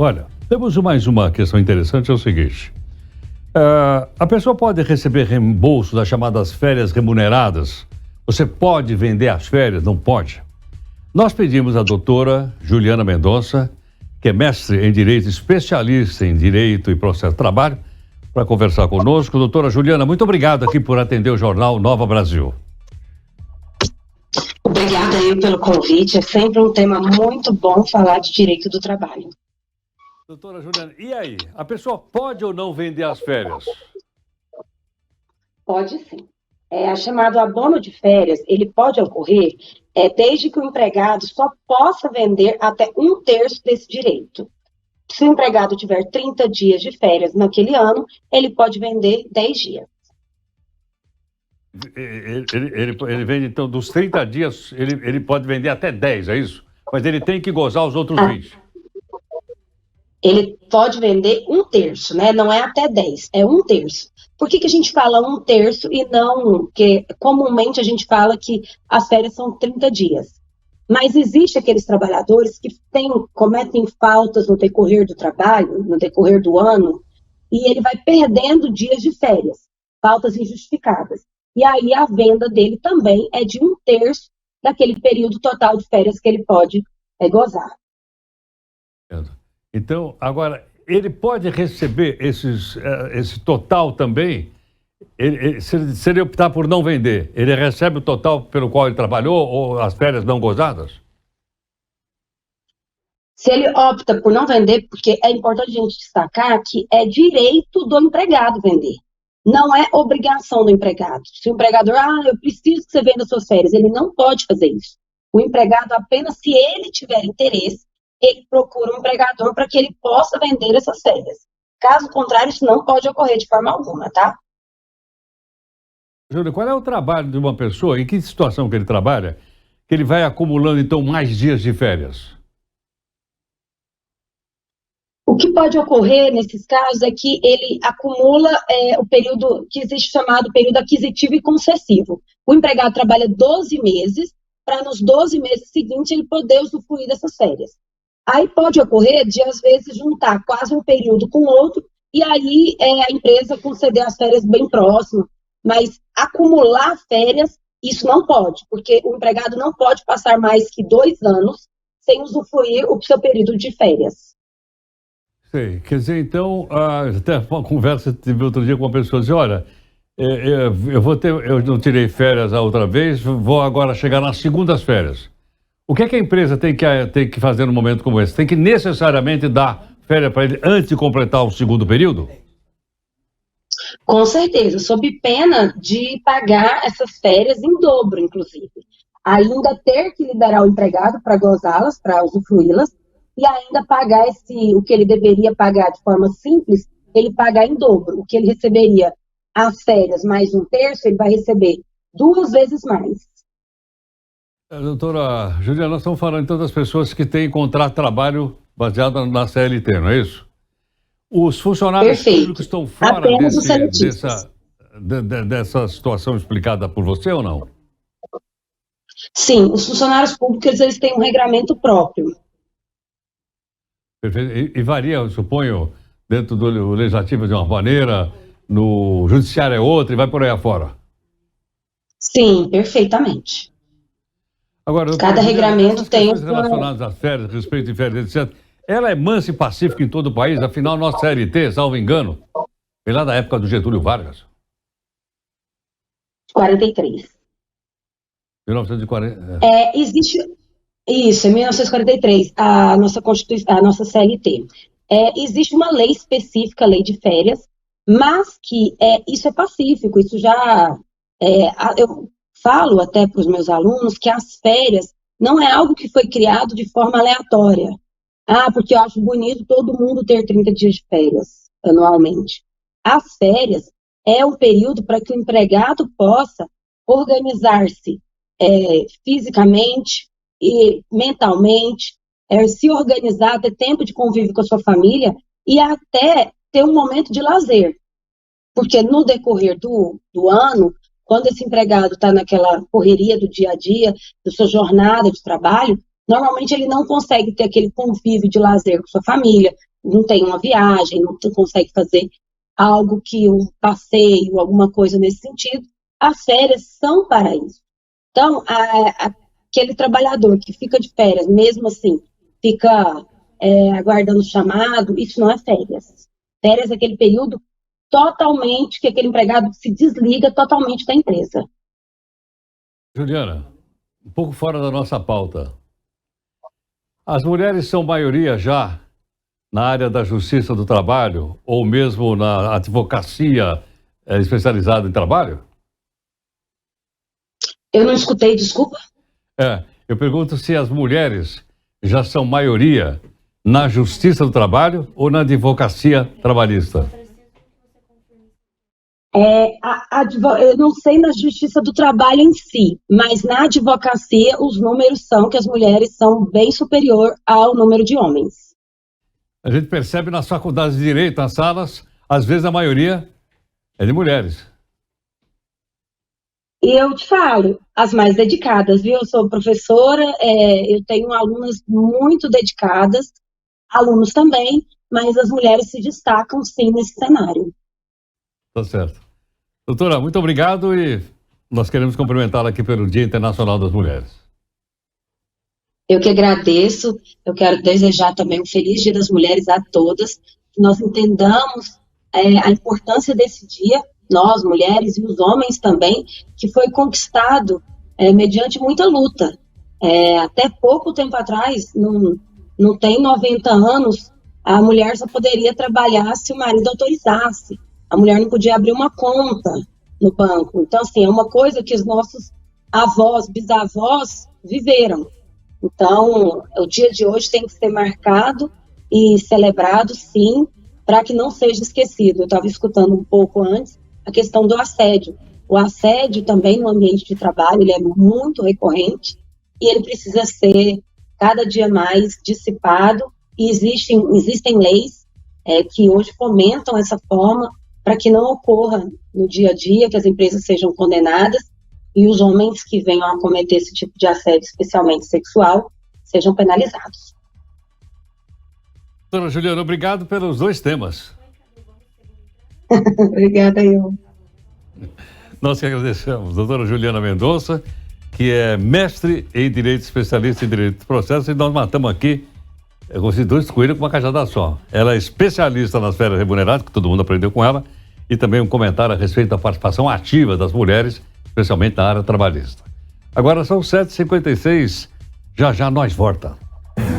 Olha, temos mais uma questão interessante, é o seguinte. A pessoa pode receber reembolso das chamadas férias remuneradas? Você pode vender as férias? Não pode? Nós pedimos à doutora Juliana Mendonça, que é mestre em Direito, especialista em Direito e Processo de Trabalho, para conversar conosco. Doutora Juliana, muito obrigado aqui por atender o Jornal Nova Brasil. Obrigada aí pelo convite, é sempre um tema muito bom falar de direito do trabalho. Doutora Juliana, e aí? A pessoa pode ou não vender as férias? Pode sim. A chamado abono de férias, ele pode ocorrer desde que o empregado só possa vender até 1/3 desse direito. Se o empregado tiver 30 dias de férias naquele ano, ele pode vender 10 dias. Ele vende, então, dos 30 dias, ele pode vender até 10, é isso? Mas ele tem que gozar os outros 20. Ele pode vender 1/3, né? Não é até 10, é 1/3. Por que a gente fala 1/3 e não... Porque comumente a gente fala que as férias são 30 dias. Mas existe aqueles trabalhadores que cometem faltas no decorrer do trabalho, no decorrer do ano, e ele vai perdendo dias de férias, faltas injustificadas. E aí a venda dele também é de 1/3 daquele período total de férias que ele pode gozar. Então, agora, ele pode receber esse total também? Se ele optar por não vender, ele recebe o total pelo qual ele trabalhou ou as férias não gozadas? Se ele opta por não vender, porque é importante a gente destacar que é direito do empregado vender. Não é obrigação do empregado. Se o empregador, eu preciso que você venda suas férias, ele não pode fazer isso. O empregado, apenas se ele tiver interesse, ele procura um empregador para que ele possa vender essas férias. Caso contrário, isso não pode ocorrer de forma alguma, tá? Júlio, qual é o trabalho de uma pessoa, em que situação que ele trabalha, que ele vai acumulando, então, mais dias de férias? O que pode ocorrer nesses casos é que ele acumula o período que existe chamado período aquisitivo e concessivo. O empregado trabalha 12 meses, para nos 12 meses seguintes ele poder usufruir dessas férias. Aí pode ocorrer de, às vezes, juntar quase um período com o outro, e aí a empresa conceder as férias bem próximo. Mas acumular férias, isso não pode, porque o empregado não pode passar mais que 2 anos sem usufruir o seu período de férias. Sei, quer dizer, então, até uma conversa que tive outro dia com uma pessoa, disse, olha, eu não tirei férias a outra vez, vou agora chegar nas segundas férias. O que a empresa tem que fazer num momento como esse? Tem que necessariamente dar férias para ele antes de completar o segundo período? Com certeza, sob pena de pagar essas férias em dobro, inclusive. Ainda ter que liberar o empregado para gozá-las, para usufruí-las, e ainda pagar o que ele deveria pagar de forma simples, ele pagar em dobro. O que ele receberia as férias mais 1/3, ele vai receber 2 vezes mais. Doutora Juliana, nós estamos falando então das pessoas que têm contrato de trabalho baseado na CLT, não é isso? Os funcionários públicos estão fora dessa situação explicada por você ou não? Sim, os funcionários públicos eles têm um regramento próprio. Perfeito. E varia, eu suponho, dentro do legislativo de uma maneira, no judiciário é outra e vai por aí afora? Sim, perfeitamente. Agora, cada regramento tem... relacionadas às férias, respeito de férias, etc. Ela é mansa e pacífica em todo o país, afinal, nossa CLT, salvo engano, vem lá da época do Getúlio Vargas. 43. 1940. Existe... Isso, em 1943, a nossa Constituição, a nossa CLT. Existe uma lei específica, lei de férias, mas que isso é pacífico, isso já... eu falo até para os meus alunos que as férias não é algo que foi criado de forma aleatória. Porque eu acho bonito todo mundo ter 30 dias de férias anualmente. As férias é um período para que o empregado possa organizar-se fisicamente e mentalmente, se organizar, ter tempo de convívio com a sua família e até ter um momento de lazer. Porque no decorrer do ano, quando esse empregado está naquela correria do dia a dia, da sua jornada de trabalho, normalmente ele não consegue ter aquele convívio de lazer com sua família, não tem uma viagem, não consegue fazer algo que um passeio, alguma coisa nesse sentido, as férias são para isso. Então, aquele trabalhador que fica de férias, mesmo assim, fica aguardando o chamado, isso não é férias. Férias é aquele período totalmente que aquele empregado se desliga totalmente da empresa. Juliana, um pouco fora da nossa pauta. As mulheres são maioria já na área da justiça do trabalho ou mesmo na advocacia especializada em trabalho? Eu não escutei, desculpa. Eu pergunto se as mulheres já são maioria na justiça do trabalho ou na advocacia trabalhista? Eu não sei na justiça do trabalho em si, mas na advocacia os números são que as mulheres são bem superior ao número de homens. A gente percebe nas faculdades de direito, nas salas, às vezes a maioria é de mulheres. E eu te falo, as mais dedicadas, viu? Eu sou professora, eu tenho alunas muito dedicadas, alunos também, mas as mulheres se destacam sim nesse cenário. Tá certo. Doutora, muito obrigado e nós queremos cumprimentá-la aqui pelo Dia Internacional das Mulheres. Eu que agradeço, eu quero desejar também um feliz Dia das Mulheres a todas, que nós entendamos a importância desse dia, nós, mulheres, e os homens também, que foi conquistado mediante muita luta. Até pouco tempo atrás, não tem 90 anos, a mulher só poderia trabalhar se o marido autorizasse. A mulher não podia abrir uma conta no banco. Então, assim, é uma coisa que os nossos avós, bisavós viveram. Então, o dia de hoje tem que ser marcado e celebrado, sim, para que não seja esquecido. Eu estava escutando um pouco antes a questão do assédio. O assédio também no ambiente de trabalho, ele é muito recorrente e ele precisa ser cada dia mais dissipado e existem leis que hoje fomentam essa forma para que não ocorra no dia a dia, que as empresas sejam condenadas e os homens que venham a cometer esse tipo de assédio, especialmente sexual, sejam penalizados. Doutora Juliana, obrigado pelos dois temas. Obrigada, eu. Nós que agradecemos. Doutora Juliana Mendonça, que é mestre em Direito, especialista em Direito de Processo, e nós matamos aqui com esses dois coelhos com uma cajada só. Ela é especialista nas férias remuneradas, que todo mundo aprendeu com ela, e também um comentário a respeito da participação ativa das mulheres, especialmente na área trabalhista. Agora são 7h56, já nós volta.